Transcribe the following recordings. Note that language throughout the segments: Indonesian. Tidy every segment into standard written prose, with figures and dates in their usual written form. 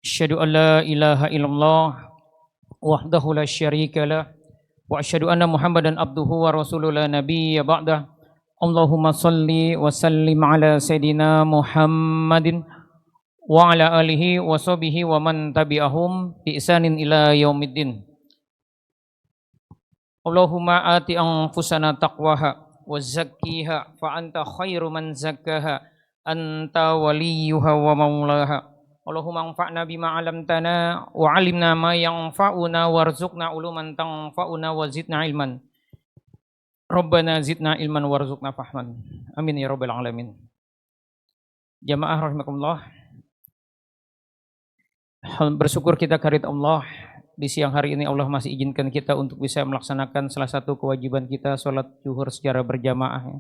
Asyhadu an la ilaha illallah wahdahu la syarika lah wa asyhadu anna Muhammadan abduhu wa rasuluhu la nabiyya ba'dah. Allahumma salli wa sallim ala sayidina Muhammadin wa ala alihi wa sahbihi wa man tabi'ahum bi ihsanin ila yaumiddin. Allahumma ati anfusana taqwaha wa zakkiha fa anta khairu man zakkaha anta waliyuha wa maulaha. Allahumma anfa'na bima 'allamtana wa 'allimna ma yanfa'una warzuqna uluman tanfa'una wa zidna ilman. Rabbana zidna ilman warzuqna fahman. Amin ya rabbal alamin. Jamaah rahimakumullah. Bersyukur kita kehadirat Allah di siang hari ini Allah masih izinkan kita untuk bisa melaksanakan salah satu kewajiban kita, sholat zuhur secara berjamaah.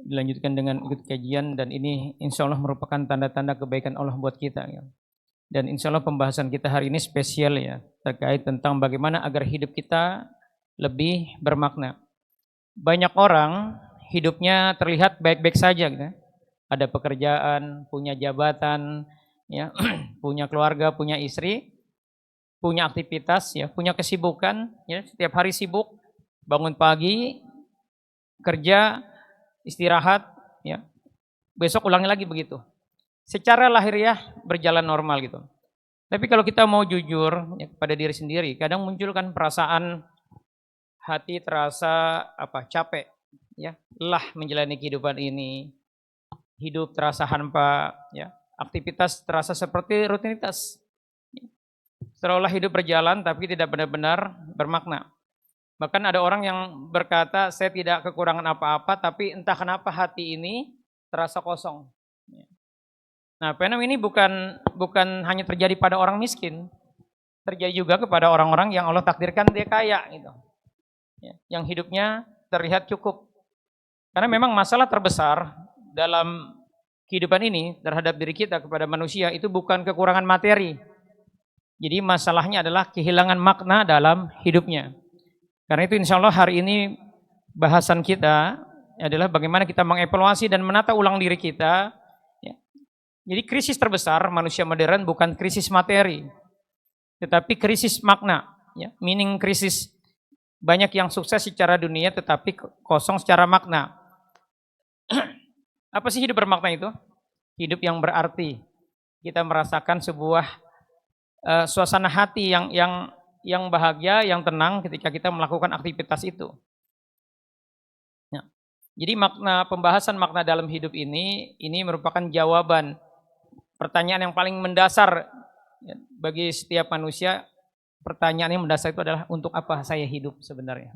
Dilanjutkan dengan ikut kajian, dan ini insya Allah merupakan tanda-tanda kebaikan Allah buat kita ya. Dan insya Allah pembahasan kita hari ini spesial ya, terkait tentang bagaimana agar hidup kita lebih bermakna. Banyak orang hidupnya terlihat baik-baik saja gitu. Ada pekerjaan, punya jabatan ya, punya keluarga, punya istri, punya aktivitas ya, punya kesibukan ya, setiap hari sibuk, bangun pagi, kerja, istirahat, ya, besok ulangi lagi begitu. Secara lahiriah berjalan normal gitu. Tapi kalau kita mau jujur ya, pada diri sendiri, kadang munculkan perasaan hati terasa capek, ya, lelah menjalani kehidupan ini, hidup terasa hampa, ya, aktivitas terasa seperti rutinitas. Seolah hidup berjalan tapi tidak benar-benar bermakna. Bahkan ada orang yang berkata, saya tidak kekurangan apa-apa, tapi entah kenapa hati ini terasa kosong. Nah, fenomena ini bukan hanya terjadi pada orang miskin, terjadi juga kepada orang-orang yang Allah takdirkan dia kaya, gitu. Yang hidupnya terlihat cukup. Karena memang masalah terbesar dalam kehidupan ini terhadap diri kita kepada manusia itu bukan kekurangan materi. Jadi masalahnya adalah kehilangan makna dalam hidupnya. Karena itu insya Allah hari ini bahasan kita adalah bagaimana kita mengevaluasi dan menata ulang diri kita. Ya. Jadi krisis terbesar manusia modern bukan krisis materi, tetapi krisis makna. Ya. Meaning krisis, banyak yang sukses secara dunia tetapi kosong secara makna. Apa sih hidup bermakna itu? Hidup yang berarti. Kita merasakan sebuah suasana hati yang bahagia, yang tenang ketika kita melakukan aktivitas itu. Ya. Jadi pembahasan makna dalam hidup ini merupakan jawaban pertanyaan yang paling mendasar ya, bagi setiap manusia. Pertanyaan yang mendasar itu adalah untuk apa saya hidup sebenarnya?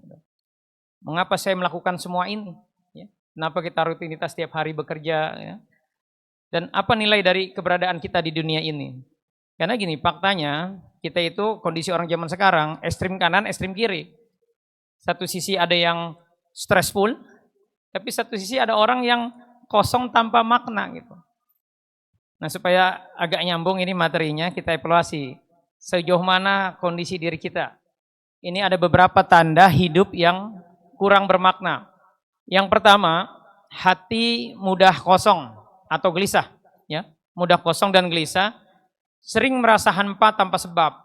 Mengapa saya melakukan semua ini? Ya. Kenapa kita rutinitas setiap hari bekerja? Ya. Dan apa nilai dari keberadaan kita di dunia ini? Karena gini, faktanya kita itu kondisi orang zaman sekarang, ekstrim kanan, ekstrim kiri. Satu sisi ada yang stressful, tapi satu sisi ada orang yang kosong tanpa makna gitu. Nah, supaya agak nyambung ini materinya, kita evaluasi sejauh mana kondisi diri kita. Ini ada beberapa tanda hidup yang kurang bermakna. Yang pertama, hati mudah kosong atau gelisah, ya, mudah kosong dan gelisah. Sering merasa hampa tanpa sebab.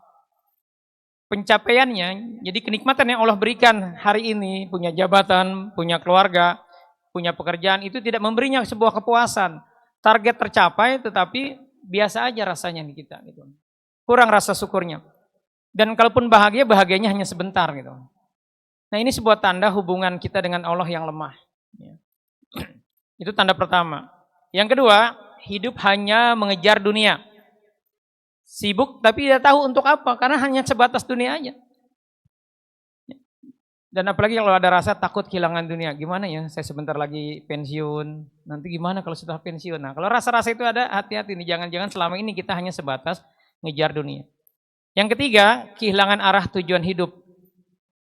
Pencapaiannya, jadi kenikmatan yang Allah berikan hari ini, punya jabatan, punya keluarga, punya pekerjaan, itu tidak memberinya sebuah kepuasan. Target tercapai tetapi biasa aja rasanya di kita. Gitu. Kurang rasa syukurnya. Dan kalaupun bahagia, bahagianya hanya sebentar. Gitu. Nah, ini sebuah tanda hubungan kita dengan Allah yang lemah. Itu tanda pertama. Yang kedua, hidup hanya mengejar dunia. Sibuk tapi tidak tahu untuk apa, karena hanya sebatas dunia aja. Dan apalagi kalau ada rasa takut kehilangan dunia, gimana ya, saya sebentar lagi pensiun, nanti gimana kalau setelah pensiun. Nah, kalau rasa-rasa itu ada, hati-hati nih, jangan-jangan selama ini kita hanya sebatas ngejar dunia. Yang ketiga, kehilangan arah tujuan hidup.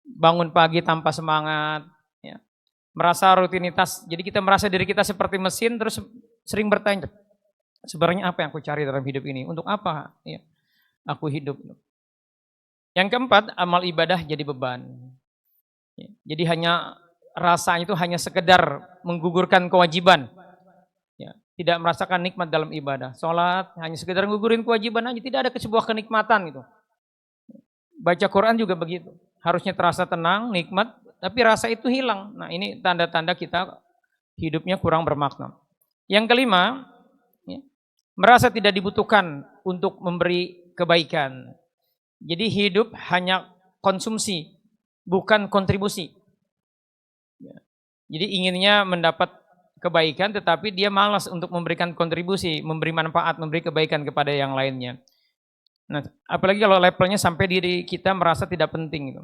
Bangun pagi tanpa semangat, ya. Merasa rutinitas, jadi kita merasa diri kita seperti mesin, terus sering bertanya, sebenarnya apa yang aku cari dalam hidup ini? Untuk apa ya, aku hidup? Yang keempat, amal ibadah jadi beban. Jadi hanya rasa itu hanya sekedar menggugurkan kewajiban. tidak merasakan nikmat dalam ibadah. Sholat hanya sekedar ngugurin kewajiban aja, tidak ada sebuah kenikmatan gitu. Baca Quran juga begitu. Harusnya terasa tenang, nikmat, tapi rasa itu hilang. Nah ini tanda-tanda kita hidupnya kurang bermakna. Yang kelima, ya, merasa tidak dibutuhkan untuk memberi kebaikan. Jadi hidup hanya konsumsi, bukan kontribusi. Ya. Jadi inginnya mendapat kebaikan tetapi dia malas untuk memberikan kontribusi, memberi manfaat, memberi kebaikan kepada yang lainnya. Nah, apalagi kalau levelnya sampai diri kita merasa tidak penting gitu.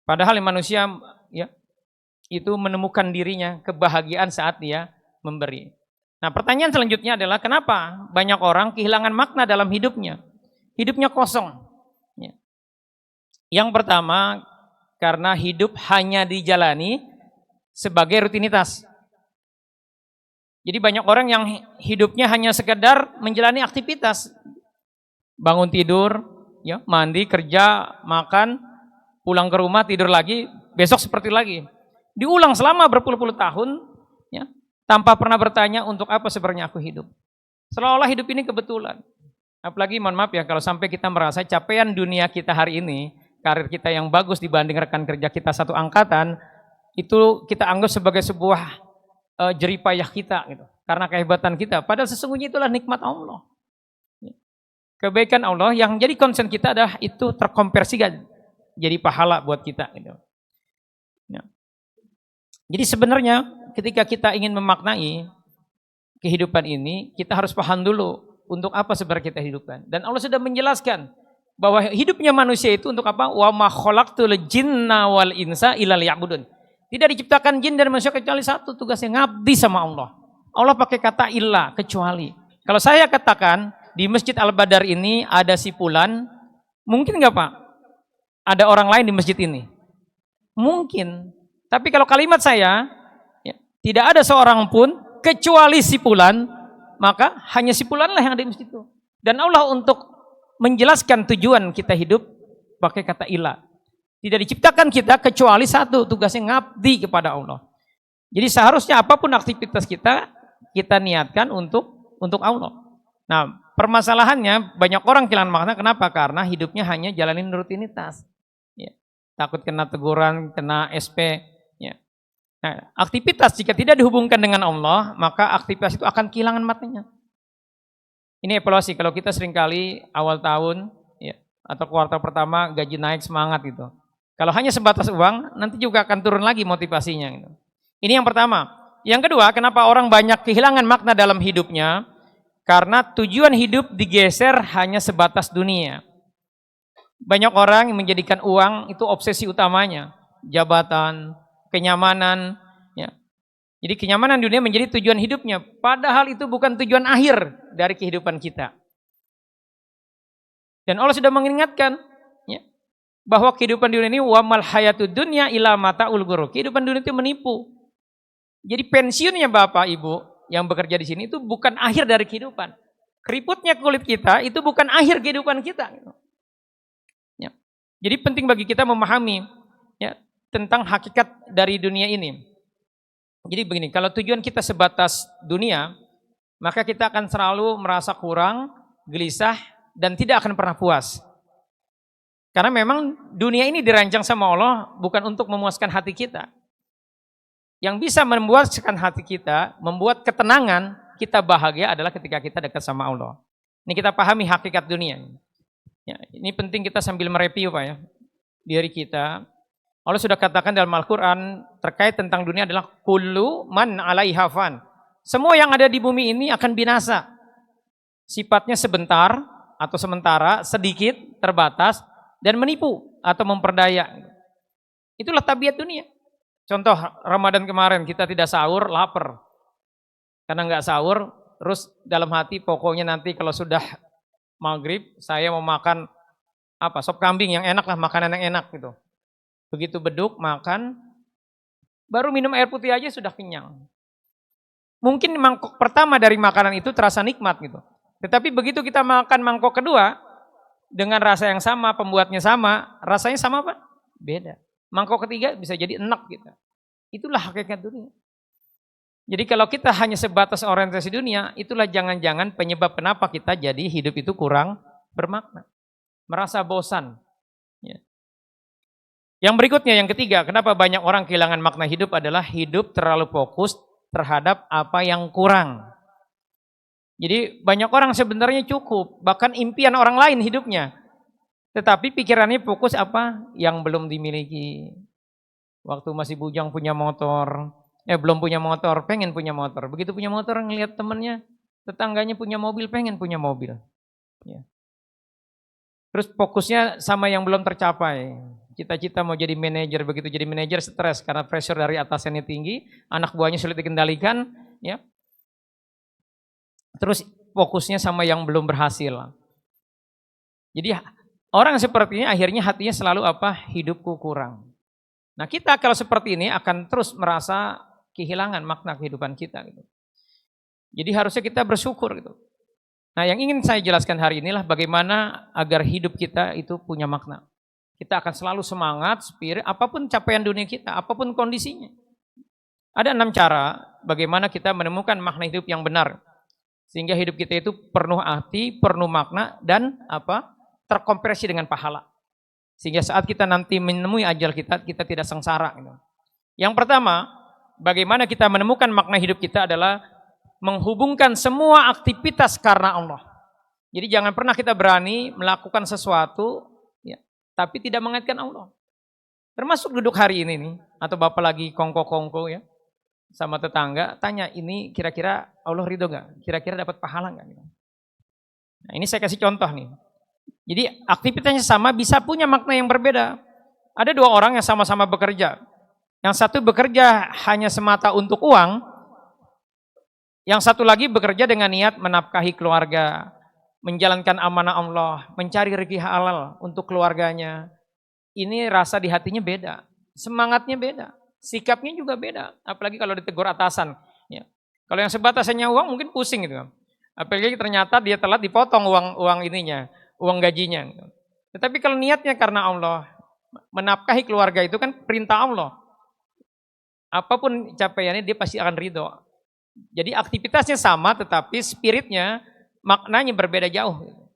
Padahal manusia ya itu menemukan dirinya kebahagiaan saat dia memberi. Nah, pertanyaan selanjutnya adalah kenapa banyak orang kehilangan makna dalam hidupnya? Hidupnya kosong. Ya. Yang pertama karena hidup hanya dijalani sebagai rutinitas. Jadi banyak orang yang hidupnya hanya sekedar menjalani aktivitas. Bangun tidur, ya, mandi, kerja, makan, pulang ke rumah, tidur lagi, besok seperti lagi. Diulang selama berpuluh-puluh tahun, ya, tanpa pernah bertanya untuk apa sebenarnya aku hidup. Seolah-olah hidup ini kebetulan. Apalagi mohon maaf ya kalau sampai kita merasa capaian dunia kita hari ini, karir kita yang bagus dibanding rekan kerja kita satu angkatan, itu kita anggap sebagai sebuah jeripayah kita gitu. Karena kehebatan kita. Padahal sesungguhnya itulah nikmat Allah. Kebaikan Allah yang jadi concern kita adalah itu terkonversi jadi pahala buat kita gitu. Ya. Jadi sebenarnya ketika kita ingin memaknai kehidupan ini, kita harus paham dulu untuk apa sebenarnya kita hidupkan. Dan Allah sudah menjelaskan bahwa hidupnya manusia itu untuk apa? Wa ma khalaqtul jinna wal insa illa liya'budun. Tidak diciptakan jin dan manusia kecuali satu, tugasnya ngabdi sama Allah. Allah pakai kata illa, kecuali. Kalau saya katakan di Masjid Al-Badar ini ada si Fulan, mungkin nggak Pak? Ada orang lain di masjid ini? Mungkin. Tapi kalau kalimat saya, ya, tidak ada seorang pun kecuali si Fulan, maka hanya si Fulan lah yang ada di masjid itu. Dan Allah untuk menjelaskan tujuan kita hidup pakai kata illa. Tidak diciptakan kita kecuali satu, tugasnya ngabdi kepada Allah. Jadi seharusnya apapun aktivitas kita niatkan untuk Allah. Nah, permasalahannya banyak orang kehilangan makna. Kenapa? Karena hidupnya hanya jalanin rutinitas. Ya. Takut kena teguran, kena SP. Ya. Nah, aktivitas jika tidak dihubungkan dengan Allah, maka aktivitas itu akan kehilangan maknanya. Ini evaluasi kalau kita seringkali awal tahun ya, atau kuartal pertama gaji naik semangat gitu. Kalau hanya sebatas uang, nanti juga akan turun lagi motivasinya. Gitu. Ini yang pertama. Yang kedua, kenapa orang banyak kehilangan makna dalam hidupnya? Karena tujuan hidup digeser hanya sebatas dunia. Banyak orang yang menjadikan uang itu obsesi utamanya. Jabatan, kenyamanan. Ya. Jadi kenyamanan dunia menjadi tujuan hidupnya. Padahal itu bukan tujuan akhir dari kehidupan kita. Dan Allah sudah mengingatkan ya, bahwa kehidupan dunia ini wamal hayatud dunya ila mataul ghurur. Kehidupan dunia itu menipu. Jadi pensiunnya Bapak Ibu yang bekerja di sini itu bukan akhir dari kehidupan. Keriputnya kulit kita itu bukan akhir kehidupan kita. Ya. Jadi penting bagi kita memahami ya, tentang hakikat dari dunia ini. Jadi begini, kalau tujuan kita sebatas dunia, maka kita akan selalu merasa kurang, gelisah, dan tidak akan pernah puas. Karena memang dunia ini dirancang sama Allah bukan untuk memuaskan hati kita. Yang bisa memuaskan hati kita, membuat ketenangan, kita bahagia adalah ketika kita dekat sama Allah. Ini kita pahami hakikat dunia. Ya, ini penting kita sambil mereview Pak ya, diri kita. Allah sudah katakan dalam Al-Quran terkait tentang dunia adalah kullu man 'alaiha fan. Semua yang ada di bumi ini akan binasa. Sifatnya sebentar atau sementara, sedikit, terbatas, dan menipu atau memperdaya. Itulah tabiat dunia. Contoh Ramadan kemarin kita tidak sahur, lapar. Karena nggak sahur, terus dalam hati pokoknya nanti kalau sudah maghrib saya mau makan apa sop kambing yang enak lah, makanan yang enak gitu. Begitu beduk makan, baru minum air putih aja sudah kenyang. Mungkin mangkok pertama dari makanan itu terasa nikmat gitu. Tetapi begitu kita makan mangkok kedua dengan rasa yang sama, pembuatnya sama, rasanya sama Pak? Beda. Mangkok ketiga bisa jadi enak gitu. Itulah hakikat dunia. Jadi kalau kita hanya sebatas orientasi dunia, itulah jangan-jangan penyebab kenapa kita jadi hidup itu kurang bermakna. Merasa bosan. Ya. Yang berikutnya, yang ketiga, kenapa banyak orang kehilangan makna hidup adalah hidup terlalu fokus terhadap apa yang kurang. Jadi banyak orang sebenarnya cukup, bahkan impian orang lain hidupnya. Tetapi pikirannya fokus apa yang belum dimiliki. Waktu masih bujang punya motor, belum punya motor, pengen punya motor. Begitu punya motor ngelihat temennya, tetangganya punya mobil, pengen punya mobil. Ya. Terus fokusnya sama yang belum tercapai. Cita-cita mau jadi manajer, begitu jadi manajer stres karena pressure dari atasannya tinggi, anak buahnya sulit dikendalikan, ya. Terus fokusnya sama yang belum berhasil. Jadi orang seperti ini akhirnya hatinya selalu apa? Hidupku kurang. Nah kita kalau seperti ini akan terus merasa kehilangan makna kehidupan kita. Gitu. Jadi harusnya kita bersyukur. Gitu. Nah yang ingin saya jelaskan hari inilah bagaimana agar hidup kita itu punya makna. Kita akan selalu semangat, spirit, apapun capaian dunia kita, apapun kondisinya. Ada 6 cara bagaimana kita menemukan makna hidup yang benar. Sehingga hidup kita itu penuh arti, penuh makna, dan terkompresi dengan pahala. Sehingga saat kita nanti menemui ajal kita, kita tidak sengsara. Yang pertama, bagaimana kita menemukan makna hidup kita adalah menghubungkan semua aktivitas karena Allah. Jadi jangan pernah kita berani melakukan sesuatu, ya, tapi tidak mengaitkan Allah. Termasuk duduk hari ini nih, atau Bapak lagi kongko-kongko ya, sama tetangga, tanya ini kira-kira Allah ridho gak? Kira-kira dapat pahala gak? Nah ini saya kasih contoh nih. Jadi aktivitasnya sama bisa punya makna yang berbeda. Ada 2 orang yang sama-sama bekerja. Yang satu bekerja hanya semata untuk uang. Yang satu lagi bekerja dengan niat menafkahi keluarga. Menjalankan amanah Allah. Mencari rezeki halal untuk keluarganya. Ini rasa di hatinya beda. Semangatnya beda. Sikapnya juga beda, apalagi kalau ditegur atasan. Ya. Kalau yang sebatas hanya uang mungkin pusing gitu. Apalagi ternyata dia telat dipotong uang ininya, uang gajinya. Tetapi kalau niatnya karena Allah, menafkahi keluarga itu kan perintah Allah. Apapun capaiannya dia pasti akan ridho. Jadi aktivitasnya sama tetapi spiritnya, maknanya berbeda jauh.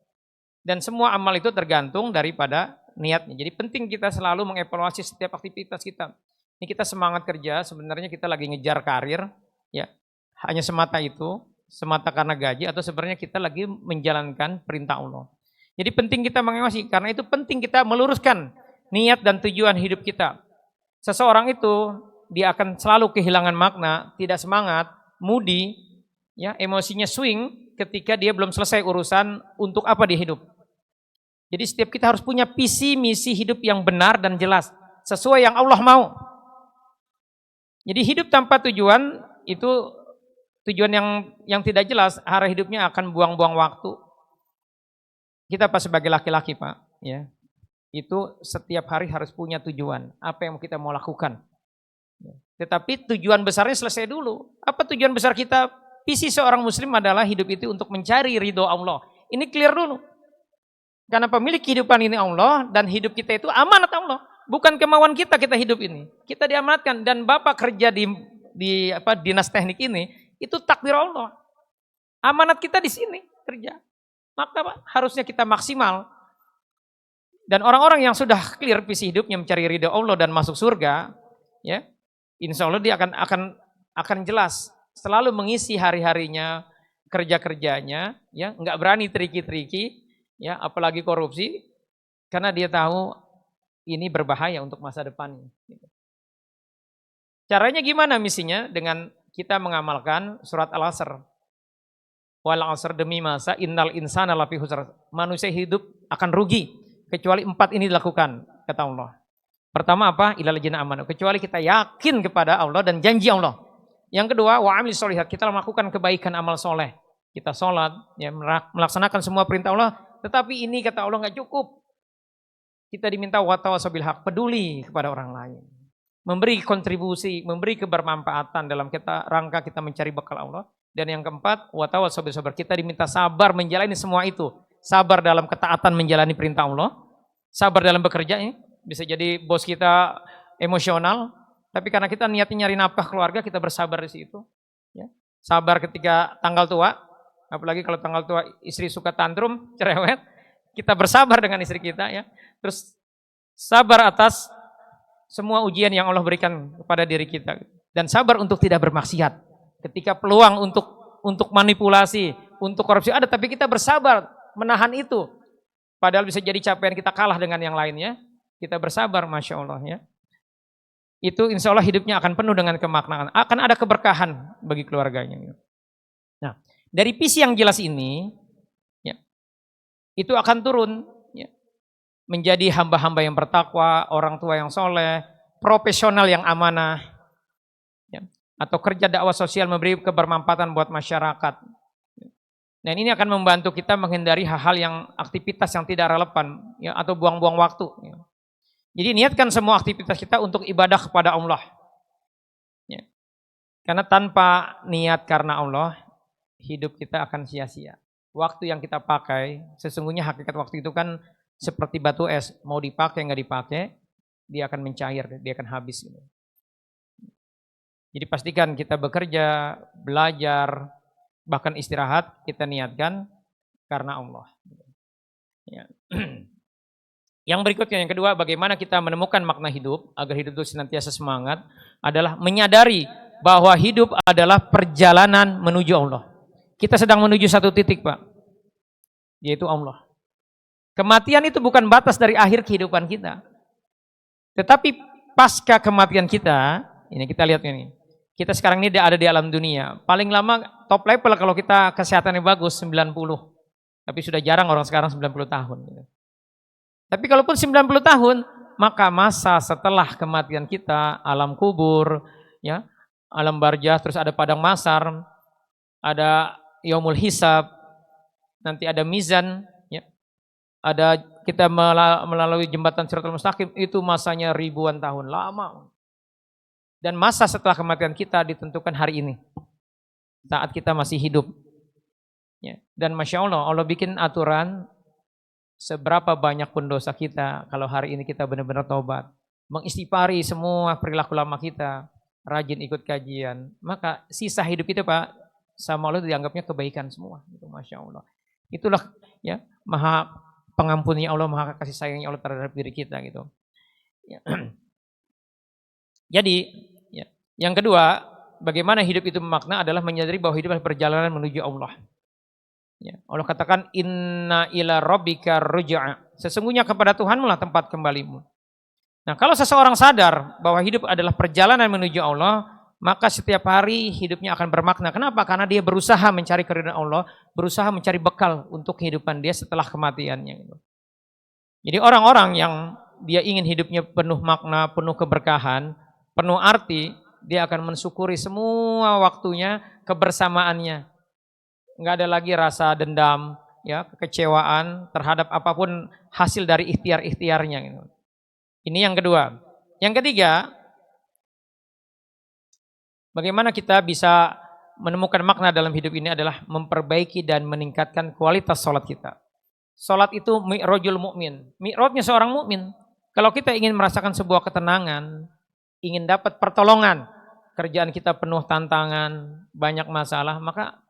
Dan semua amal itu tergantung daripada niatnya. Jadi penting kita selalu mengevaluasi setiap aktivitas kita. Ini kita semangat kerja, sebenarnya kita lagi ngejar karir, ya hanya semata itu, semata karena gaji, atau sebenarnya kita lagi menjalankan perintah Allah. Jadi penting kita mengawasi, karena itu penting kita meluruskan niat dan tujuan hidup kita. Seseorang itu, dia akan selalu kehilangan makna, tidak semangat, moody, ya emosinya swing ketika dia belum selesai urusan untuk apa dia hidup. Jadi setiap kita harus punya visi misi hidup yang benar dan jelas, sesuai yang Allah mau. Jadi hidup tanpa tujuan itu tujuan yang tidak jelas, arah hidupnya akan buang-buang waktu. Kita sebagai laki-laki Pak, ya itu setiap hari harus punya tujuan, apa yang kita mau lakukan. Tetapi tujuan besarnya selesai dulu. Apa tujuan besar kita? Visi seorang muslim adalah hidup itu untuk mencari ridho Allah. Ini clear dulu. Karena pemilik kehidupan ini Allah dan hidup kita itu amanat Allah. Bukan kemauan kita hidup ini. Kita diamanatkan dan Bapak kerja di dinas teknik ini itu takdir Allah. Amanat kita di sini kerja. Maka Pak, harusnya kita maksimal. Dan orang-orang yang sudah clear visi hidupnya mencari ridho Allah dan masuk surga, ya, insya Allah dia akan jelas. Selalu mengisi hari-harinya, kerja-kerjanya, ya, nggak berani triki-triki, ya, apalagi korupsi, karena dia tahu ini berbahaya untuk masa depannya. Caranya gimana misinya? Dengan kita mengamalkan surat Al-Asr. Wal 'asr demi masa innal insana lafi khusr. Manusia hidup akan rugi kecuali 4 ini dilakukan, kata Allah. Pertama apa? Ilal ladzina amanu. Kecuali kita yakin kepada Allah dan janji Allah. Yang kedua, wa amilis sholihat. Kita melakukan kebaikan amal soleh. Kita sholat, ya, melaksanakan semua perintah Allah. Tetapi ini kata Allah nggak cukup. Kita diminta watawasau bil haq, peduli kepada orang lain. Memberi kontribusi, memberi kebermanfaatan dalam rangka kita mencari bekal Allah. Dan yang keempat, watawasau bil sabr. Kita diminta sabar menjalani semua itu. Sabar dalam ketaatan menjalani perintah Allah. Sabar dalam bekerja, bisa jadi bos kita emosional. Tapi karena kita niatnya nyari nafkah keluarga, kita bersabar di situ. Ya. Sabar ketika tanggal tua, apalagi kalau tanggal tua istri suka tantrum, cerewet, kita bersabar dengan istri kita ya. Terus sabar atas semua ujian yang Allah berikan kepada diri kita dan sabar untuk tidak bermaksiat. Ketika peluang untuk manipulasi, untuk korupsi ada, tapi kita bersabar menahan itu. Padahal bisa jadi capaian kita kalah dengan yang lainnya. Kita bersabar, Masya Allah ya. Itu insya Allah hidupnya akan penuh dengan kemaknaan. Akan ada keberkahan bagi keluarganya. Nah, dari visi yang jelas ini, ya, itu akan turun ya, menjadi hamba-hamba yang bertakwa, orang tua yang soleh, profesional yang amanah, ya, atau kerja dakwah sosial memberi kebermanfaatan buat masyarakat. Dan ini akan membantu kita menghindari hal-hal yang aktivitas yang tidak relevan ya, atau buang-buang waktu. Ya. Jadi niatkan semua aktivitas kita untuk ibadah kepada Allah. Ya. Karena tanpa niat karena Allah, hidup kita akan sia-sia. Waktu yang kita pakai, sesungguhnya hakikat waktu itu kan seperti batu es, mau dipakai nggak dipakai, dia akan mencair, dia akan habis. Jadi pastikan kita bekerja, belajar, bahkan istirahat kita niatkan karena Allah. Ya. Yang berikutnya, yang kedua, bagaimana kita menemukan makna hidup agar hidup itu senantiasa semangat adalah menyadari bahwa hidup adalah perjalanan menuju Allah. Kita sedang menuju satu titik, Pak, yaitu Allah. Kematian itu bukan batas dari akhir kehidupan kita. Tetapi pasca kematian kita, ini kita lihat ini. Kita sekarang ini ada di alam dunia. Paling lama top level kalau kita kesehatannya bagus 90. Tapi sudah jarang orang sekarang 90 tahun. Tapi kalaupun 90 tahun, maka masa setelah kematian kita, alam kubur, ya, alam barzakh, terus ada padang mahsyar, ada yaumul hisab, nanti ada mizan, ya. Ada kita melalui jembatan Shiratal Mustaqim, itu masanya ribuan tahun, lama. Dan masa setelah kematian kita ditentukan hari ini, saat kita masih hidup. Ya. Dan Masya Allah, Allah bikin aturan seberapa banyak pun dosa kita, kalau hari ini kita benar-benar taubat, mengistighfari semua perilaku lama kita, rajin ikut kajian, maka sisa hidup kita, Pak, sama Allah dianggapnya kebaikan semua. Itu Masya Allah. Itulah ya maha pengampunnya Allah, maha kasih sayangnya Allah terhadap diri kita gitu. Ya. Jadi, ya, yang kedua, bagaimana hidup itu memakna adalah menyadari bahwa hidup adalah perjalanan menuju Allah. Ya, Allah katakan inna ila rabbika ruj'a. Sesungguhnya kepada Tuhanmu lah tempat kembalimu. Nah, kalau seseorang sadar bahwa hidup adalah perjalanan menuju Allah, maka setiap hari hidupnya akan bermakna. Kenapa? Karena dia berusaha mencari keridhaan Allah, berusaha mencari bekal untuk kehidupan dia setelah kematiannya. Jadi orang-orang yang dia ingin hidupnya penuh makna, penuh keberkahan, penuh arti, dia akan mensyukuri semua waktunya, kebersamaannya. Enggak ada lagi rasa dendam, ya, kekecewaan terhadap apapun hasil dari ikhtiar-ikhtiarnya. Gitu. Ini yang kedua. Yang ketiga, bagaimana kita bisa menemukan makna dalam hidup ini adalah memperbaiki dan meningkatkan kualitas sholat kita. Sholat itu mi'rajul mu'min, mi'rajnya seorang mukmin. Kalau kita ingin merasakan sebuah ketenangan, ingin dapat pertolongan, kerjaan kita penuh tantangan, banyak masalah, maka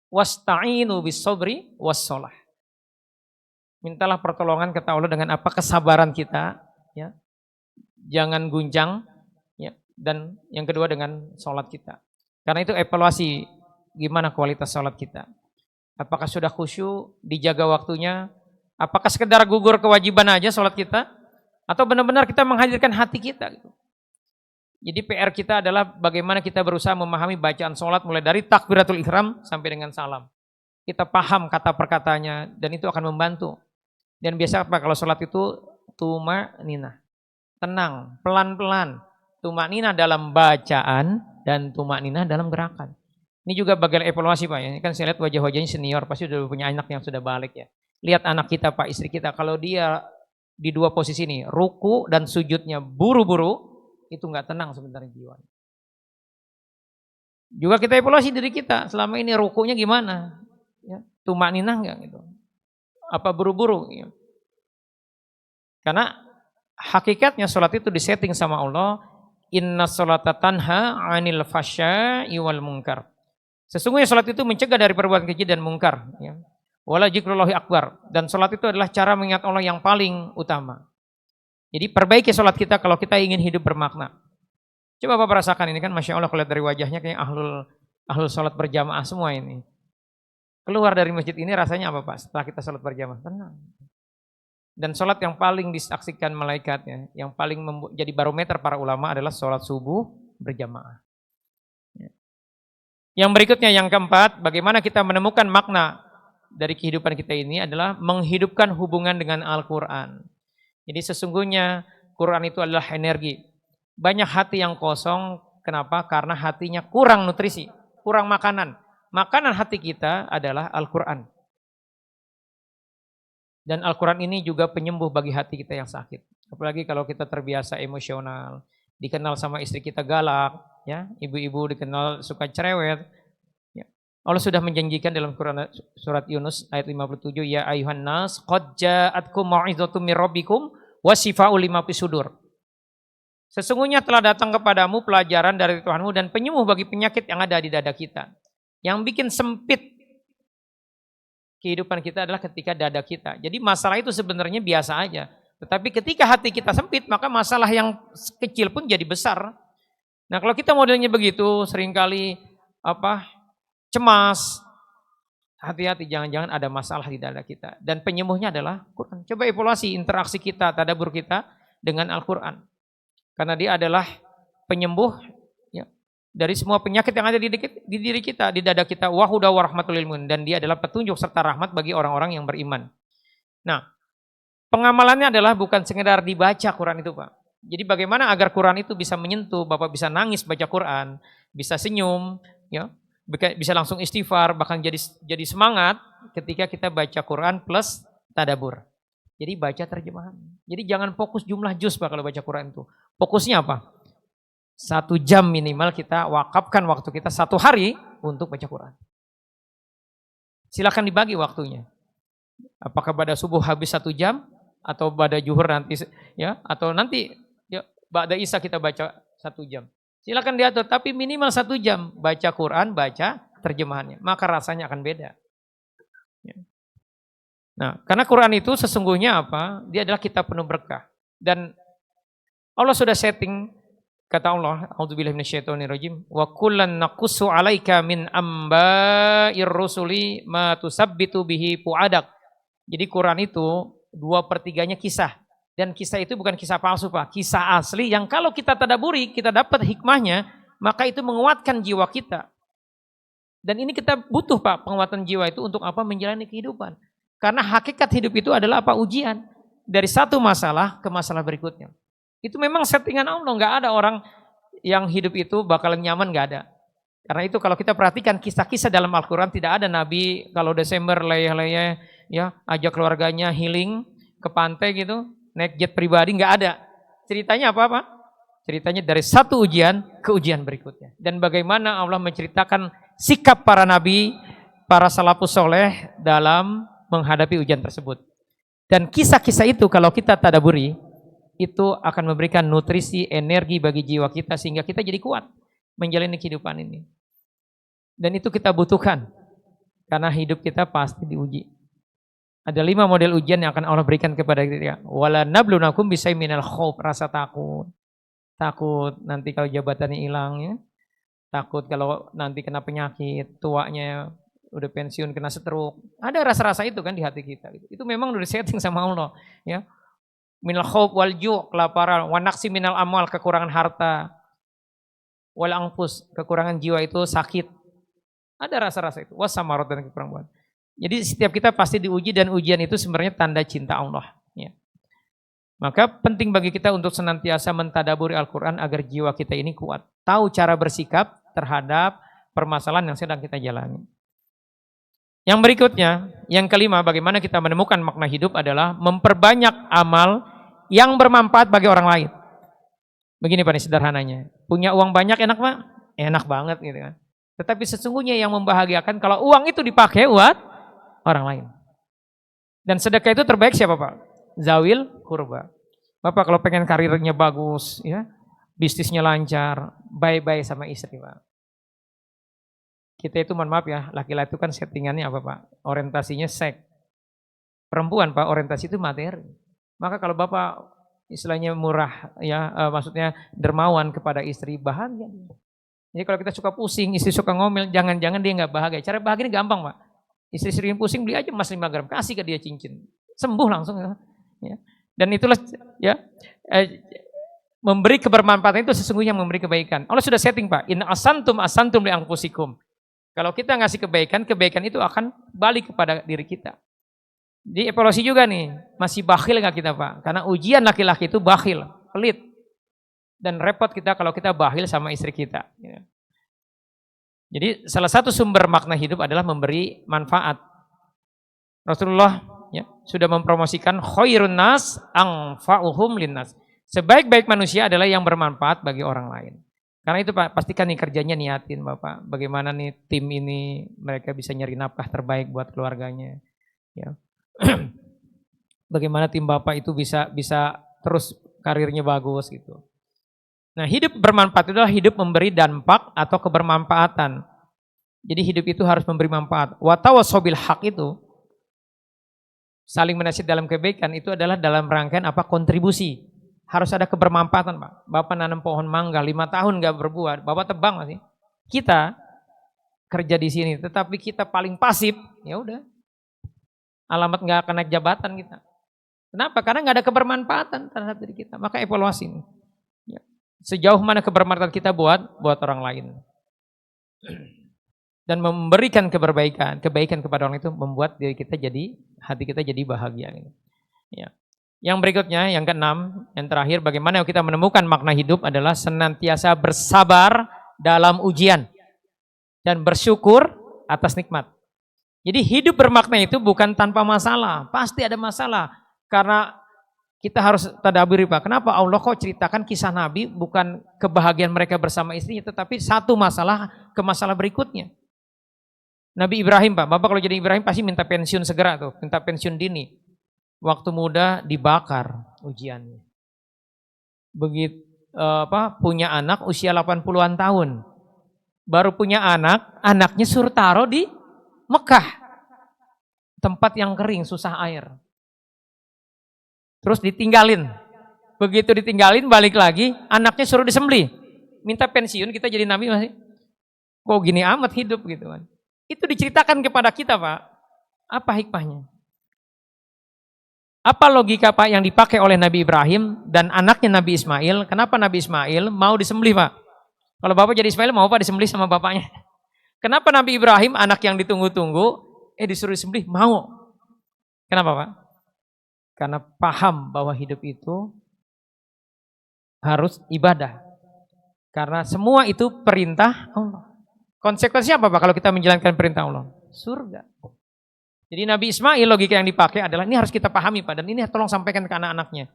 wasta'inu bis-sabri was-shalah. Mintalah pertolongan kata Allah dengan apa? Kesabaran kita, ya. Jangan gunjang, ya. Dan yang kedua dengan sholat kita. Karena itu evaluasi gimana kualitas sholat kita. Apakah sudah khusyuk, dijaga waktunya? Apakah sekedar gugur kewajiban aja sholat kita? Atau benar-benar kita menghadirkan hati kita gitu. Jadi PR kita adalah bagaimana kita berusaha memahami bacaan sholat mulai dari takbiratul ihram sampai dengan salam. Kita paham kata perkatanya dan itu akan membantu. Dan biasa apa kalau sholat itu tumanina, tenang, pelan-pelan. Tumanina dalam bacaan dan tumanina dalam gerakan. Ini juga bagian evaluasi, Pak. Ini kan saya lihat wajah-wajahnya senior, pasti sudah punya anak yang sudah balik ya. Lihat anak kita, Pak, istri kita, kalau dia di dua posisi ini, ruku dan sujudnya buru-buru, itu nggak tenang sebenarnya jiwa. Juga kita evaluasi diri kita, selama ini rukunya gimana? Ya, tumakninah nggak gitu? Apa buru-buru? Ya. Karena hakikatnya sholat itu disetting sama Allah, inna sholata tanha 'anil fasya'i wal munkar. Sesungguhnya sholat itu mencegah dari perbuatan keji dan mungkar. Ya. Wala dzikrullahi akbar. Dan sholat itu adalah cara mengingat Allah yang paling utama. Jadi perbaiki sholat kita kalau kita ingin hidup bermakna. Coba Bapak rasakan ini kan, Masya Allah, kalau lihat dari wajahnya kayak ahlul sholat berjamaah semua ini. Keluar dari masjid ini rasanya apa Pak? Setelah kita sholat berjamaah, tenang. Dan sholat yang paling disaksikan malaikatnya, yang paling jadi barometer para ulama adalah sholat subuh berjamaah. Yang berikutnya, yang keempat, bagaimana kita menemukan makna dari kehidupan kita ini adalah menghidupkan hubungan dengan Al-Quran. Jadi sesungguhnya Quran itu adalah energi. Banyak hati yang kosong, kenapa? Karena hatinya kurang nutrisi, kurang makanan. Makanan hati kita adalah Al-Quran. Dan Al-Quran ini juga penyembuh bagi hati kita yang sakit. Apalagi kalau kita terbiasa emosional, dikenal sama istri kita galak, ya, ibu-ibu dikenal suka cerewet. Ya. Allah sudah menjanjikan dalam Quran surat Yunus ayat 57, ya ayuhan nas qad ja'atkum mau'izatum mir rabbikum wa shifaa'un lima fis sudur. Sesungguhnya telah datang kepadamu pelajaran dari Tuhanmu dan penyembuh bagi penyakit yang ada di dada kita. Yang bikin sempit kehidupan kita adalah ketika dada kita. Jadi masalah itu sebenarnya biasa aja. Tetapi ketika hati kita sempit, maka masalah yang kecil pun jadi besar. Nah kalau kita modelnya begitu, seringkali cemas, hati-hati jangan-jangan ada masalah di dada kita. Dan penyembuhnya adalah Quran. Coba evaluasi interaksi kita, tadabbur kita dengan Al-Quran. Karena dia adalah penyembuh dari semua penyakit yang ada di diri kita, di dada kita, wa huda wa rahmatul lil mu'minin, dan dia adalah petunjuk serta rahmat bagi orang-orang yang beriman. Nah, pengamalannya adalah bukan sekedar dibaca Quran itu, Pak. Jadi bagaimana agar Quran itu bisa menyentuh, Bapak bisa nangis baca Quran, bisa senyum, ya, bisa langsung istighfar, bahkan jadi semangat ketika kita baca Quran plus tadabbur. Jadi baca terjemahan. Jadi jangan fokus jumlah juz, Pak, kalau baca Quran itu. Fokusnya apa? 1 jam minimal kita wakafkan waktu kita 1 hari untuk baca Quran. Silakan dibagi waktunya. Apakah pada subuh habis 1 jam atau pada zuhur nanti, ya, atau nanti ya pada isya kita baca 1 jam. Silakan diatur, tapi minimal 1 jam baca Quran, baca terjemahannya, maka rasanya akan beda. Ya. Nah, karena Quran itu sesungguhnya apa? Dia adalah kitab penuh berkah. Dan Allah sudah setting. Kata Allah, a'udzubillahi minasyaitonirrajim, wa kullan naqussu 'alaika min amba'ir rusuli ma tusabbitu bihi fu'adak. Jadi Quran itu 2/3-nya kisah. Dan kisah itu bukan kisah palsu, Pak, kisah asli yang kalau kita tadabburi, kita dapat hikmahnya, maka itu menguatkan jiwa kita. Dan ini kita butuh, Pak, penguatan jiwa itu untuk apa? Menjalani kehidupan. Karena hakikat hidup itu adalah apa? Ujian. Dari satu masalah ke masalah berikutnya. Itu memang settingan Allah, nggak ada orang yang hidup itu bakalan nyaman, nggak ada. Karena itu kalau kita perhatikan kisah-kisah dalam Al-Quran, tidak ada Nabi kalau Desember leyeh-leyeh, ya, ajak keluarganya healing ke pantai gitu, naik jet pribadi, nggak ada. Ceritanya apa? Ceritanya dari satu ujian ke ujian berikutnya. Dan bagaimana Allah menceritakan sikap para Nabi, para salafus soleh dalam menghadapi ujian tersebut. Dan kisah-kisah itu kalau kita tadaburi, itu akan memberikan nutrisi, energi bagi jiwa kita sehingga kita jadi kuat menjalani kehidupan ini. Dan itu kita butuhkan karena hidup kita pasti diuji. Ada 5 model ujian yang akan Allah berikan kepada kita. Wala nablunakum bisai minal khauf, rasa takut. Takut nanti kalau jabatannya hilang, ya. Takut kalau nanti kena penyakit, tuanya udah pensiun kena stroke. Ada rasa-rasa itu kan di hati kita. Itu memang udah setting sama Allah, ya. Minal khauf wal ju', kelaparan, wa naqsi minal amwal, kekurangan harta, wal anfus, kekurangan jiwa itu sakit. Ada rasa-rasa itu, wasamarat, dan kekurangan buah. Jadi setiap kita pasti diuji, dan ujian itu sebenarnya tanda cinta Allah, ya. Maka penting bagi kita untuk senantiasa mentadaburi Al-Quran agar jiwa kita ini kuat. Tahu cara bersikap terhadap permasalahan yang sedang kita jalani. Yang berikutnya, yang kelima, bagaimana kita menemukan makna hidup adalah memperbanyak amal yang bermanfaat bagi orang lain. Begini Pak, sederhananya. Punya uang banyak enak Pak? Enak banget gitu kan. Tetapi sesungguhnya yang membahagiakan kalau uang itu dipakai buat orang lain. Dan sedekah itu terbaik siapa Pak? Zawil kurba. Bapak kalau pengen karirnya bagus, ya, bisnisnya lancar, bye-bye sama istri Pak. Kita itu mohon maaf ya, laki-laki itu kan settingannya apa Pak? Orientasinya seks. Perempuan Pak, orientasi itu materi. Maka kalau Bapak istilahnya murah ya, maksudnya dermawan kepada istri, bahagia dia. Jadi kalau kita suka pusing, istri suka ngomel, jangan-jangan dia nggak bahagia. Cara bahagia gampang Pak. Istri sering pusing, beli aja emas 5 gram, kasih ke dia cincin. Sembuh langsung ya. Dan itulah ya, memberi kebermanfaatan itu sesungguhnya memberi kebaikan. Allah sudah setting Pak, in asantum li anfusikum. Kalau kita ngasih kebaikan, kebaikan itu akan balik kepada diri kita. Jadi evaluasi juga nih, masih bakhil nggak kita Pak? Karena ujian laki-laki itu bakhil, pelit. Dan repot kita kalau kita bakhil sama istri kita. Ya. Jadi salah satu sumber makna hidup adalah memberi manfaat. Rasulullah ya, sudah mempromosikan khairun nas anfa'uhum linnas. Sebaik-baik manusia adalah yang bermanfaat bagi orang lain. Karena itu Pak, pastikan nih kerjanya niatin Bapak. Bagaimana nih tim ini mereka bisa nyari nafkah terbaik buat keluarganya. Ya. Bagaimana tim Bapak itu bisa terus karirnya bagus gitu. Nah, hidup bermanfaat itu adalah hidup memberi dampak atau kebermanfaatan. Jadi hidup itu harus memberi manfaat. Wa tawassaw bil haq itu saling menasihat dalam kebaikan itu adalah dalam rangkaian apa? Kontribusi. Harus ada kebermanfaatan, Pak. Bapak nanam pohon mangga 5 tahun nggak berbuah, Bapak tebang masih. Kita kerja di sini, tetapi kita paling pasif, ya udah. Alamat nggak akan naik jabatan kita. Kenapa? Karena nggak ada kebermanfaatan terhadap diri kita. Maka evaluasi. Ya. Sejauh mana kebermanfaatan kita buat orang lain. Dan memberikan kebaikan kepada orang itu membuat diri kita hati kita jadi bahagia. Ya. Yang berikutnya, yang keenam, yang terakhir, bagaimana kita menemukan makna hidup adalah senantiasa bersabar dalam ujian dan bersyukur atas nikmat. Jadi hidup bermakna itu bukan tanpa masalah, pasti ada masalah. Karena kita harus tadaburi Pak, kenapa Allah kok ceritakan kisah Nabi bukan kebahagiaan mereka bersama istrinya, tetapi satu masalah ke masalah berikutnya. Nabi Ibrahim Pak, Bapak kalau jadi Ibrahim pasti minta pensiun segera tuh, minta pensiun dini. Waktu muda dibakar ujiannya. Begitu punya anak usia 80-an tahun. Baru punya anak, anaknya suruh taruh di Mekah, tempat yang kering, susah air. Terus ditinggalin. Begitu ditinggalin, balik lagi, anaknya suruh disembelih. Minta pensiun, kita jadi nabi masih. Kok gini amat hidup gitu kan. Itu diceritakan kepada kita Pak. Apa hikmahnya? Apa logika Pak yang dipakai oleh Nabi Ibrahim dan anaknya Nabi Ismail? Kenapa Nabi Ismail mau disembelih Pak? Kalau Bapak jadi Ismail mau Pak disembelih sama bapaknya? Kenapa Nabi Ibrahim anak yang ditunggu-tunggu disuruh disembelih mau? Kenapa Pak? Karena paham bahwa hidup itu harus ibadah. Karena semua itu perintah Allah. Konsekuensinya apa Pak kalau kita menjalankan perintah Allah? Surga. Jadi Nabi Ismail logika yang dipakai adalah ini harus kita pahami Pak, dan ini tolong sampaikan ke anak-anaknya.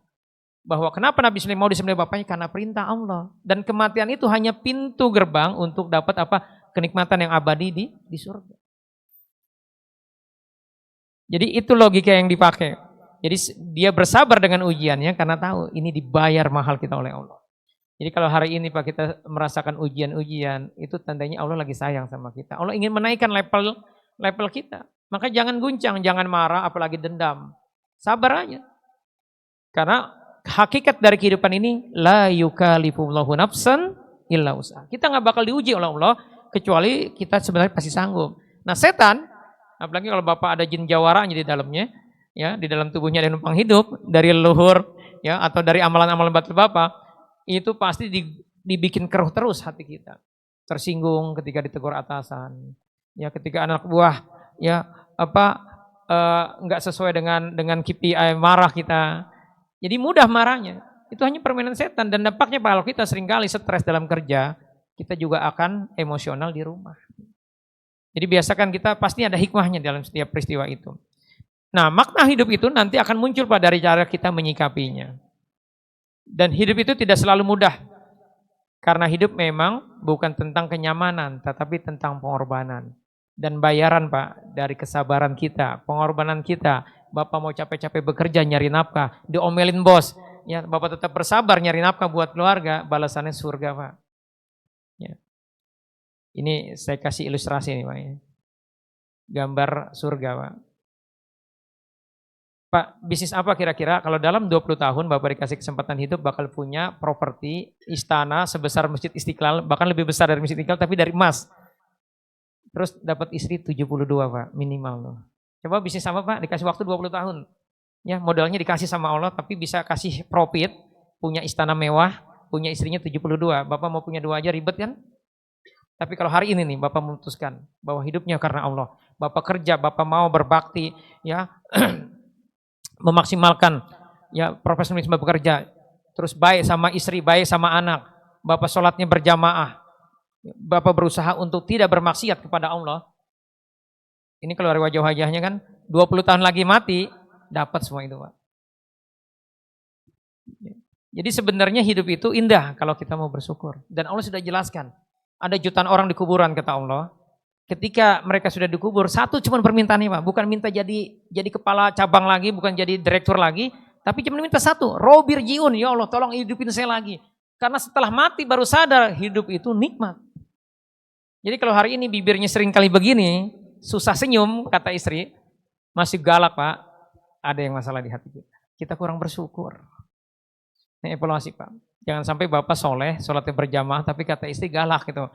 Bahwa kenapa Nabi Ismail mau disembelih bapaknya? Karena perintah Allah. Dan kematian itu hanya pintu gerbang untuk dapat apa? Kenikmatan yang abadi di surga. Jadi itu logika yang dipakai. Jadi dia bersabar dengan ujiannya karena tahu ini dibayar mahal kita oleh Allah. Jadi kalau hari ini Pak kita merasakan ujian-ujian, itu tandanya Allah lagi sayang sama kita. Allah ingin menaikkan level kita. Maka jangan guncang, jangan marah, apalagi dendam. Sabar aja. Karena hakikat dari kehidupan ini la yukallifullahu nafsan illa wus'aha. Kita nggak bakal diuji oleh Allah kecuali kita sebenarnya pasti sanggup. Nah, setan, apalagi kalau Bapak ada jin jawaranya di dalamnya, ya, di dalam tubuhnya ada numpang hidup dari leluhur, ya, atau dari amalan-amalan batil Bapak, itu pasti dibikin keruh terus hati kita. Tersinggung ketika ditegur atasan, ya, ketika anak buah, ya, nggak sesuai dengan KPI, marah kita. Jadi mudah marahnya. Itu hanya permainan setan dan dampaknya kalau kita seringkali stres dalam kerja, kita juga akan emosional di rumah. Jadi biasakan kita pasti ada hikmahnya dalam setiap peristiwa itu. Nah, makna hidup itu nanti akan muncul pada dari cara kita menyikapinya. Dan hidup itu tidak selalu mudah. Karena hidup memang bukan tentang kenyamanan, tetapi tentang pengorbanan. Dan bayaran Pak dari kesabaran kita, pengorbanan kita. Bapak mau capek-capek bekerja nyari nafkah, diomelin bos, ya Bapak tetap bersabar nyari nafkah buat keluarga, balasannya surga Pak. Ya. Ini saya kasih ilustrasi nih Pak ya. Gambar surga Pak. Pak, bisnis apa kira-kira kalau dalam 20 tahun Bapak dikasih kesempatan hidup bakal punya properti istana sebesar Masjid Istiqlal, bahkan lebih besar dari Masjid Istiqlal tapi dari emas. Terus dapat istri 72 Pak, minimal loh. Coba bisnis apa Pak? Dikasih waktu 20 tahun. Ya, modalnya dikasih sama Allah tapi bisa kasih profit, punya istana mewah, punya istrinya 72. Bapak mau punya 2 aja ribet kan? Tapi kalau hari ini nih Bapak memutuskan bahwa hidupnya karena Allah. Bapak kerja, Bapak mau berbakti, ya memaksimalkan ya profesionalisme bekerja, terus baik sama istri, baik sama anak, Bapak sholatnya berjamaah, Bapak berusaha untuk tidak bermaksiat kepada Allah. Ini keluar wajah-wajahnya kan, 20 tahun lagi mati, dapat semua itu Pak. Jadi sebenarnya hidup itu indah kalau kita mau bersyukur. Dan Allah sudah jelaskan, ada jutaan orang di kuburan kata Allah. Ketika mereka sudah dikubur, satu cuma permintaannya Pak, bukan minta jadi kepala cabang lagi, bukan jadi direktur lagi, tapi cuma minta satu, robir jiun, ya Allah tolong hidupin saya lagi. Karena setelah mati baru sadar hidup itu nikmat. Jadi kalau hari ini bibirnya sering kali begini, susah senyum kata istri, masih galak Pak, ada yang masalah di hati kita. Kita kurang bersyukur. Ini evaluasi Pak. Jangan sampai Bapak soleh, sholatnya berjamaah, tapi kata istri galak gitu.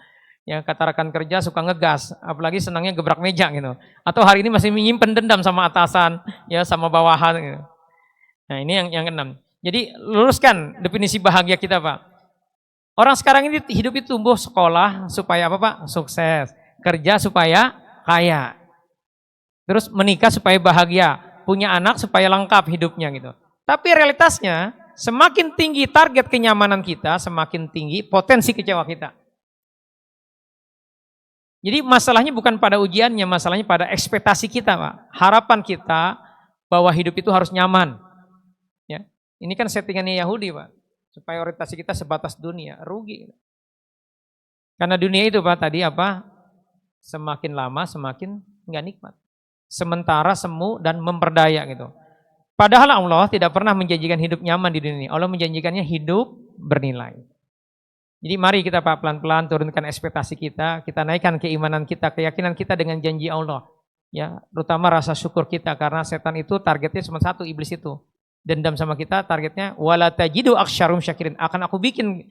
Ya kata rekan kerja suka ngegas, apalagi senangnya gebrak meja gitu. Atau hari ini masih menyimpan dendam sama atasan, ya sama bawahan gitu. Nah ini yang keenam. Jadi luruskan definisi bahagia kita Pak. Orang sekarang ini hidup itu tumbuh sekolah supaya apa Pak? Sukses. Kerja supaya kaya. Terus menikah supaya bahagia. Punya anak supaya lengkap hidupnya gitu. Tapi realitasnya semakin tinggi target kenyamanan kita, semakin tinggi potensi kecewa kita. Jadi masalahnya bukan pada ujiannya, masalahnya pada ekspektasi kita, Pak. Harapan kita bahwa hidup itu harus nyaman. Ya. Ini kan settingannya Yahudi, Pak. Supaya orientasi kita sebatas dunia, rugi. Karena dunia itu, Pak, tadi apa? Semakin lama semakin enggak nikmat. Sementara semu dan memperdaya gitu. Padahal Allah tidak pernah menjanjikan hidup nyaman di dunia. Allah menjanjikannya hidup bernilai. Jadi mari kita Pak pelan-pelan turunkan ekspektasi kita naikkan keimanan kita, keyakinan kita dengan janji Allah. Ya, terutama rasa syukur kita karena setan itu targetnya cuma satu, iblis itu. Dendam sama kita targetnya wala tajidu aksyarum syakirin. Akan aku bikin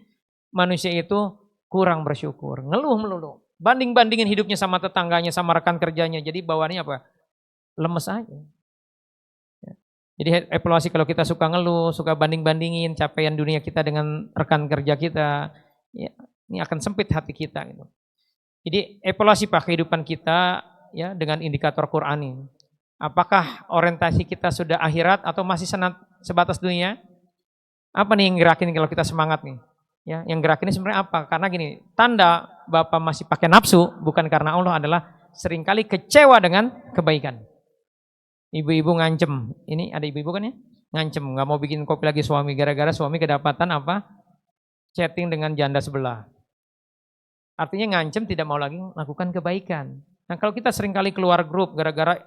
manusia itu kurang bersyukur, ngeluh melulu. Banding-bandingin hidupnya sama tetangganya, sama rekan kerjanya. Jadi bawaannya apa? Lemes aja. Ya. Jadi evaluasi kalau kita suka ngeluh, suka banding-bandingin capaian dunia kita dengan rekan kerja kita, ya, ini akan sempit hati kita gitu. Jadi evaluasi Pak kehidupan kita ya dengan indikator Quran ini. Apakah orientasi kita sudah akhirat atau masih sebatas dunia? Apa nih yang gerakin kalau kita semangat nih? Ya, yang gerakin ini sebenarnya apa? Karena gini, tanda Bapak masih pakai nafsu bukan karena Allah adalah seringkali kecewa dengan kebaikan. Ibu-ibu ngancem. Ini ada ibu-ibu kan ya? Ngancem, nggak mau bikin kopi lagi suami gara-gara suami kedapatan apa? Chatting dengan janda sebelah. Artinya ngancem tidak mau lagi melakukan kebaikan. Nah kalau kita seringkali keluar grup gara-gara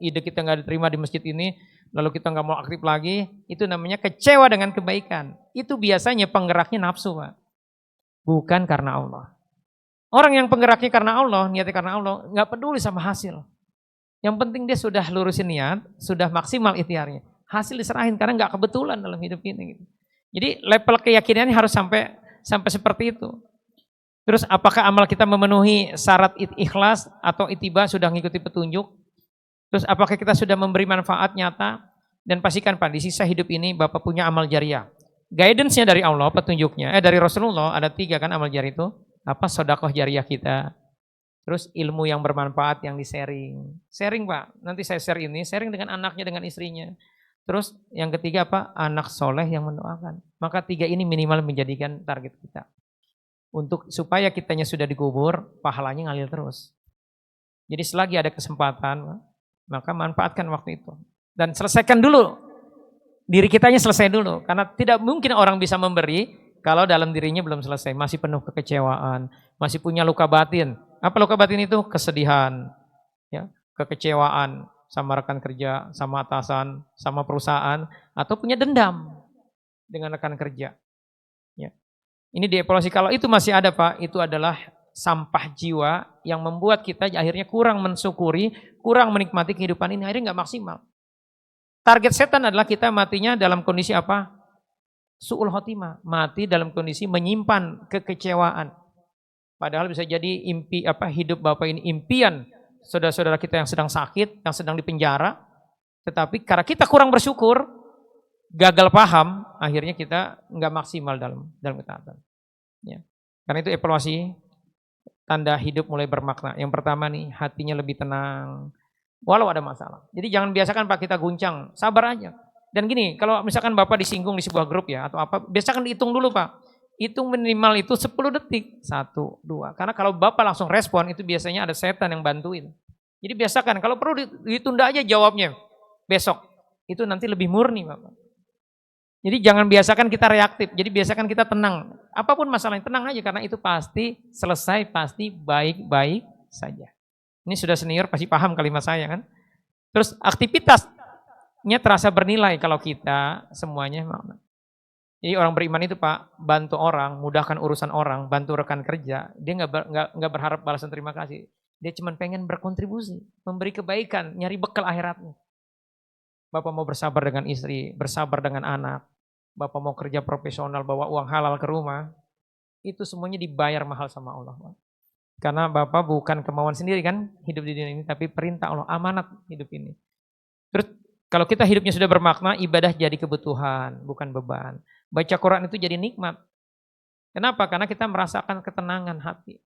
ide kita nggak diterima di masjid ini, lalu kita nggak mau aktif lagi, itu namanya kecewa dengan kebaikan. Itu biasanya penggeraknya nafsu Pak. Bukan karena Allah. Orang yang penggeraknya karena Allah, niatnya karena Allah, nggak peduli sama hasil. Yang penting dia sudah lurusin niat, sudah maksimal ikhtiarnya. Hasil diserahin karena nggak kebetulan dalam hidup ini. Gitu. Jadi level keyakinannya harus sampai seperti itu. Terus apakah amal kita memenuhi syarat ikhlas atau ittiba sudah mengikuti petunjuk? Terus apakah kita sudah memberi manfaat nyata? Dan pastikan Pak, di sisa hidup ini Bapak punya amal jariah. Guidance-nya dari Allah, petunjuknya, dari Rasulullah ada 3 kan amal jariah itu. Apa? Sedekah jariah kita. Terus ilmu yang bermanfaat yang di-sharing. Sharing Pak, nanti saya share ini, sharing dengan anaknya, dengan istrinya. Terus yang ketiga apa? Anak soleh yang mendoakan. Maka 3 ini minimal menjadikan target kita. Untuk supaya kitanya sudah dikubur, pahalanya ngalir terus. Jadi selagi ada kesempatan, maka manfaatkan waktu itu. Dan selesaikan dulu. Diri kitanya selesai dulu. Karena tidak mungkin orang bisa memberi kalau dalam dirinya belum selesai. Masih penuh kekecewaan. Masih punya luka batin. Apa luka batin itu? Kesedihan. Ya, kekecewaan. Sama rekan kerja, sama atasan, sama perusahaan, atau punya dendam dengan rekan kerja. Ya. Ini dievaluasi, kalau itu masih ada Pak, itu adalah sampah jiwa yang membuat kita akhirnya kurang mensyukuri, kurang menikmati kehidupan ini, akhirnya nggak maksimal. Target setan adalah kita matinya dalam kondisi apa? Su'ul khotimah, mati dalam kondisi menyimpan kekecewaan. Padahal bisa jadi hidup Bapak ini impian saudara-saudara kita yang sedang sakit, yang sedang dipenjara, tetapi karena kita kurang bersyukur, gagal paham, akhirnya kita nggak maksimal dalam ketaatan. Ya. Karena itu evaluasi tanda hidup mulai bermakna. Yang pertama nih, hatinya lebih tenang, walau ada masalah. Jadi jangan biasakan Pak kita guncang, sabar aja. Dan gini, kalau misalkan Bapak disinggung di sebuah grup ya atau apa, biasakan dihitung dulu Pak. Hitung minimal itu 10 detik. 1, 2. Karena kalau Bapak langsung respon, itu biasanya ada setan yang bantuin. Jadi biasakan, kalau perlu ditunda aja jawabnya besok. Itu nanti lebih murni Bapak. Jadi jangan biasakan kita reaktif, jadi biasakan kita tenang. Apapun masalahnya, tenang aja karena itu pasti selesai, pasti baik-baik saja. Ini sudah senior pasti paham kalimat saya kan. Terus aktivitasnya terasa bernilai kalau kita semuanya makna. Jadi orang beriman itu Pak, bantu orang, mudahkan urusan orang, bantu rekan kerja, dia nggak berharap balasan terima kasih. Dia cuma pengen berkontribusi, memberi kebaikan, nyari bekal akhiratnya. Bapak mau bersabar dengan istri, bersabar dengan anak, Bapak mau kerja profesional, bawa uang halal ke rumah, itu semuanya dibayar mahal sama Allah. Karena Bapak bukan kemauan sendiri kan hidup di dunia ini, tapi perintah Allah, amanat hidup ini. Terus kalau kita hidupnya sudah bermakna, ibadah jadi kebutuhan, bukan beban. Baca Quran itu jadi nikmat. Kenapa? Karena kita merasakan ketenangan hati.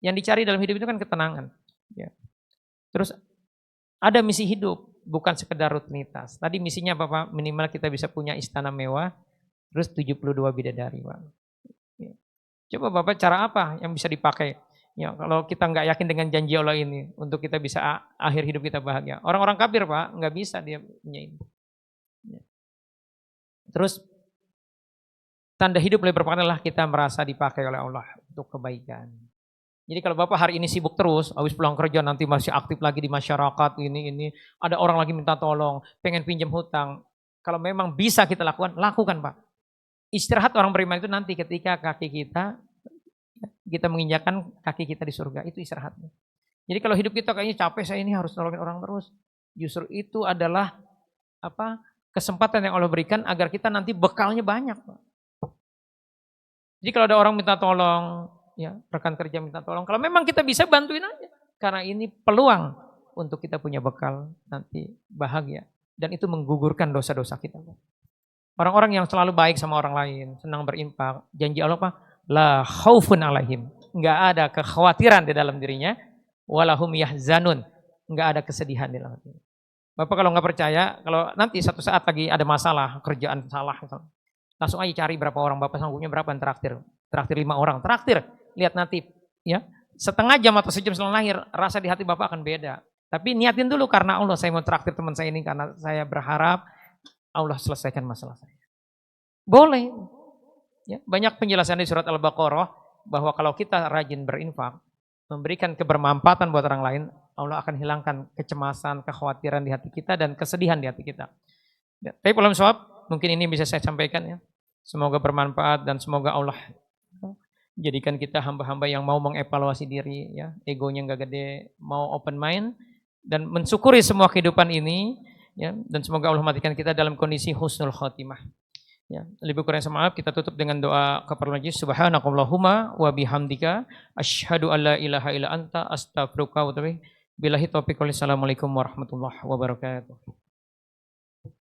Yang dicari dalam hidup itu kan ketenangan. Ya. Terus ada misi hidup, bukan sekedar rutinitas. Tadi misinya apa Pak? Minimal kita bisa punya istana mewah, terus 72 bidadari Pak. Ya. Coba Bapak cara apa yang bisa dipakai? Ya, kalau kita nggak yakin dengan janji Allah ini, untuk kita bisa akhir hidup kita bahagia. Orang-orang kafir Pak, nggak bisa dia punya ini. Ya. Terus tanda hidup lebih bermakna adalah kita merasa dipakai oleh Allah untuk kebaikan. Jadi kalau Bapak hari ini sibuk terus, habis pulang kerja nanti masih aktif lagi di masyarakat, ini, ada orang lagi minta tolong, pengen pinjam hutang. Kalau memang bisa kita lakukan Pak. Istirahat orang beriman itu nanti ketika kita menginjakan kaki kita di surga, itu istirahatnya. Jadi kalau hidup kita kayaknya capek, saya ini harus nolongin orang terus. Justru itu adalah kesempatan yang Allah berikan agar kita nanti bekalnya banyak Pak. Jadi kalau ada orang minta tolong, ya, rekan kerja minta tolong. Kalau memang kita bisa bantuin aja. Karena ini peluang untuk kita punya bekal nanti bahagia. Dan itu menggugurkan dosa-dosa kita. Orang-orang yang selalu baik sama orang lain, senang berinfak, janji Allah Pak, la khaufun alaihim. Enggak ada kekhawatiran di dalam dirinya, walahum yahzanun. Enggak ada kesedihan di dalam dirinya. Bapak kalau nggak percaya, kalau nanti satu saat lagi ada masalah, kerjaan salah, langsung aja cari berapa orang, Bapak sanggupnya berapa yang traktir. Traktir 5 orang, traktir. Lihat nanti, ya, setengah jam atau sejam setelah lahir, rasa di hati Bapak akan beda. Tapi niatin dulu karena Allah, saya mau traktir teman saya ini karena saya berharap Allah selesaikan masalah saya. Boleh. Ya, banyak penjelasan di surat Al-Baqarah bahwa kalau kita rajin berinfak, memberikan kebermanfaatan buat orang lain, Allah akan hilangkan kecemasan, kekhawatiran di hati kita dan kesedihan di hati kita. Ya, tapi belum jawab, mungkin ini bisa saya sampaikan ya. Semoga bermanfaat dan semoga Allah jadikan kita hamba-hamba yang mau mengevaluasi diri, ya, egonya nggak gede, mau open mind dan mensyukuri semua kehidupan ini, ya, dan semoga Allah matikan kita dalam kondisi husnul khotimah. Ya, lebih kurang saya maaf, kita tutup dengan doa keperluan Yesus. Subhanakallahumma wa bihamdika asyhadu an la ilaha illa anta astaghfiruka wa atubu ilaik. Billahi taufiq wal hidayah. Assalamualaikum warahmatullahi wabarakatuh.